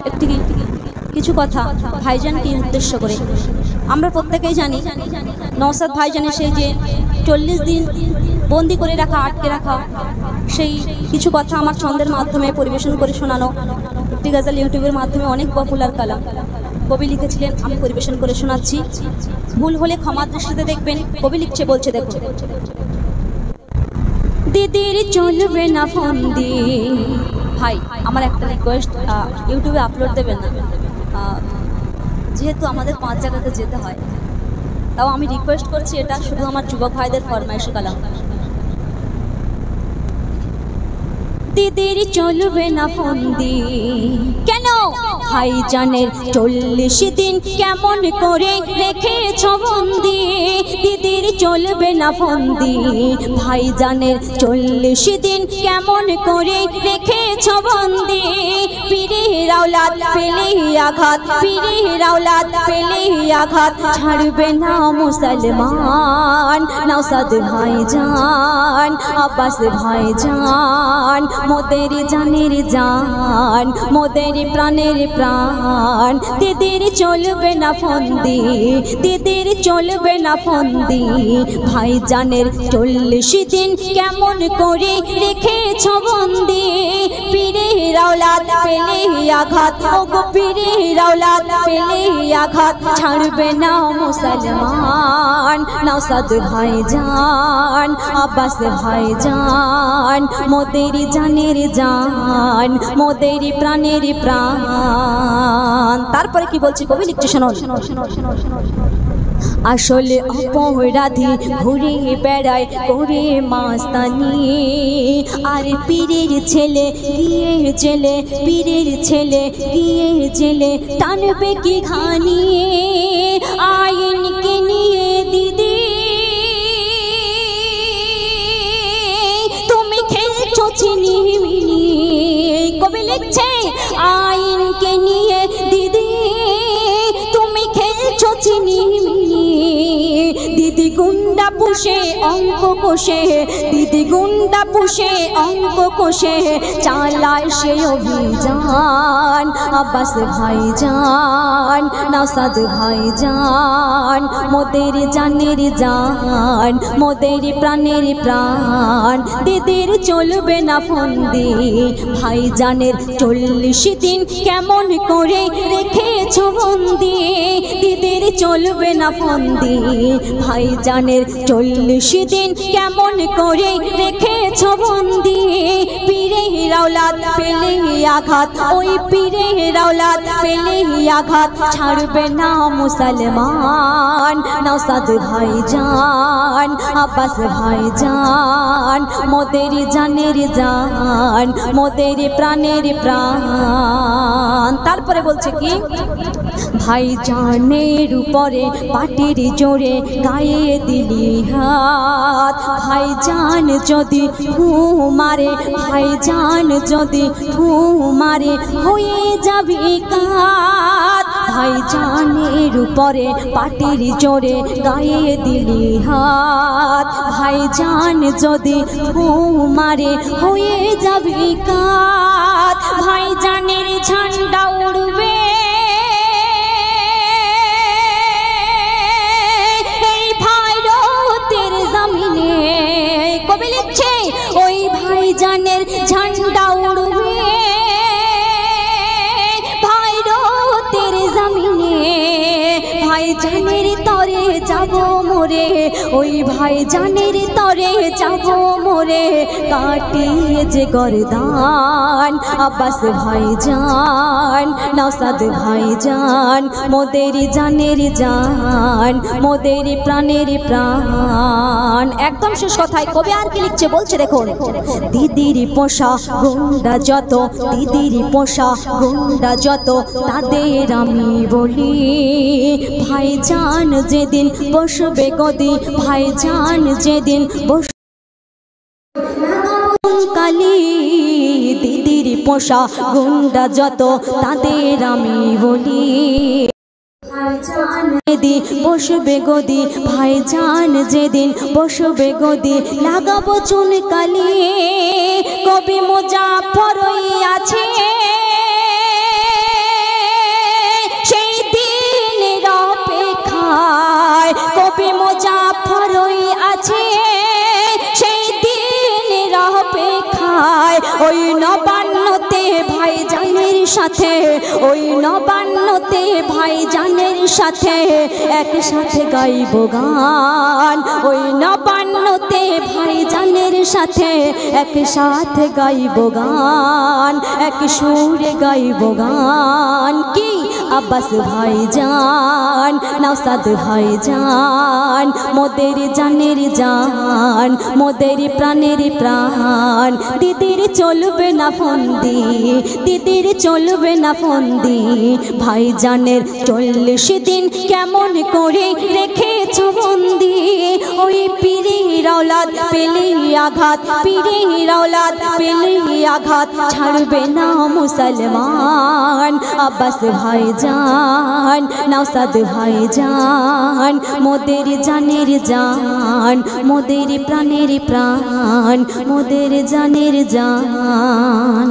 একটি কিছু কথা ভাইজানকে উদ্দেশ্য করে। আমরা প্রত্যেকেই জানি নওশাদ ভাইজানের সেই যে 40 দিন বন্দি করে রাখা, আটকে রাখা, সেই কিছু কথা আমার ছন্দের মাধ্যমে পরিবেশন করে শোনানো। একটি গজল ইউটিউবের মাধ্যমে অনেক পপুলার কালাম কবি লিখেছিলেন, আমি পরিবেশন করে শোনাচ্ছি। ভুল হলে ক্ষমার দৃষ্টিতে দেখবেন। কবি লিখছে, বলছে দেখুন। দিদির চলবে না ফন্দি। ভাই আমার একটা রিকোয়েস্ট, ইউটিউবে আপলোড দেবেন না, যেহেতু আমাদের 5 জায়গাতে যেতে হয়। তাও আমি রিকোয়েস্ট করছি, এটা শুধু আমার যুবক ভাইদের ফরমাইশ কালাম। দিদির চলবে না ফন্দি কেন? ভাইজানের 40 দিন কেমন করে রেখেছ বন্দি? দিদির চলবে না ফন্দি, ভাইজানের 40 দিন কেমন করে রেখেছ বন্দি? পীরের আওলাদ পেলে আঘাত, পীরের আওলাদ পেলে আঘাত, ছাড়বে না মুসলমান। নওশাদ ভাইজান, আব্বাস ভাইজান, মোদের জানের জান, মোদের প্রাণের প্রাণ। দিদির চলবে না ফন্দি, দিদির চলবে না ফন্দি, ভাইজানের 40 দিন কেমন করে রেখেছ বন্দি? পীরের আওলাদ পেলে আঘাত, ওগো পীরের আওলাদ পেলে আঘাত, ছাড়বে না মুসলমান। নওশাদ ভাইজান, আব্বাস ভাইজান, মোদের জানের জান, মোদের প্রাণের প্রাণ। তারপরে কি বলছি কবি লিখছে শুনুন। আসলে অপরাধী ঘুরে বেড়ায় করে মাস্তানি, আর পীরের ছেলে গিয়ে জেলে, পীরের ছেলে গিয়ে জেলে, টানবে কি ঘানি? আইনকে নিয়ে দিদি তুমি খেলছো ছিনিমিনি। কবি লিখছে, আইনকে নিয়ে দিদি তুমি খেলছো ছিনিমিনি। দিদি গুন্ডা পুষে অঙ্ক কষে, দিদি গুন্ডা পুষে অঙ্ক কষে, চালায় সে অভিযান। আব্বাস ভাইজান, নওশাদ ভাইজান, মোদের জানের জান, মোদের প্রাণের প্রাণ। দিদির চলবে না ফন্দি, ভাইজানের 40 দিন কেমন করে রেখেছ বন্দি? দিদির চলবে না ফন্দি, ভাইজানের 40 দিন কেমন করে রেখেছ বন্দি? পীরের আওলাদ পেলে আঘাত, ওই পীরের আওলাদ পেলে আঘাত, ছাড়বে না মুসলমান। নওশাদ ভাইজান, আব্বাস ভাইজান, মোদের জানের জান, মোদের প্রাণের প্রাণ। তারপরে বলছে কি, ভাইজানের উপরে পাটির জোরে গায়ে দিলি হাত, ভাইজান যদি ফু মারে, ভাইজান যদি ফু মারে, হয়ে যাবি কাত। ভাইজানের উপরে পাটির জোরে গায়ে দিলি হাত, ভাইজান যদি ফু মারে, হয়ে যাবি কাত। ভাইজানের ঝান্ডা উড়বে ওই ভাইজানের ঝান্ডা উড়বে ভাইরতের জমিনে। ভাইজানের তরে যাব মোরে, ওই ভাইজানের তরে যাব মোরে, কাটিয়ে যে গর্দান। আব্বাস ভাইজান, নওশাদ ভাইজান, মোদের জানের জান, মোদের প্রাণের প্রাণ। একদম শেষ কথায় কবি আর কি লিখছে বলছে দেখুন। দিদির পোষা গুন্ডা যত, দিদির পোষা গুন্ডা যত, তাদের আমি বলি, ভাইজান যেদিন বসবে গদি, ভাইজান যেদিন বসবে কালি। দিদির পোষা গুন্ডা যত, তাদের আমি বলি, ভাইজান যেদিন বসবে গদি, ভাইজান যেদিন বসবে গদি, লাগাবো চুন কালি। কবি মুজাফফরই আছে সাথে ওই নবান্নতে ভাইজানের সাথে একসাথে গাইব গান। ওই নবান্নতে ভাইজানের সাথে একসাথে গাইব গান, এক সুরে গাইব গান। কি আব্বাস ভাইজান, নওশাদ ভাইজান, মোদের জানের জান, মোদের প্রাণের প্রাণ। দিদির চলবে না ফন্দি, দিদির চলবে না ফন্দি। ভাইজানের 40 দিন কেমন করে রেখেছ বন্দি। ওই পীরের औलाद পেলে আঘাত, পীরের औलाद পেলে আঘাত, ছাড়বে না মুসলমান। আব্বাস ভাইজান, নওশাদ ভাইজান, মোদের জানের জান, মোদের প্রাণের প্রাণ, মোদের জানের জান।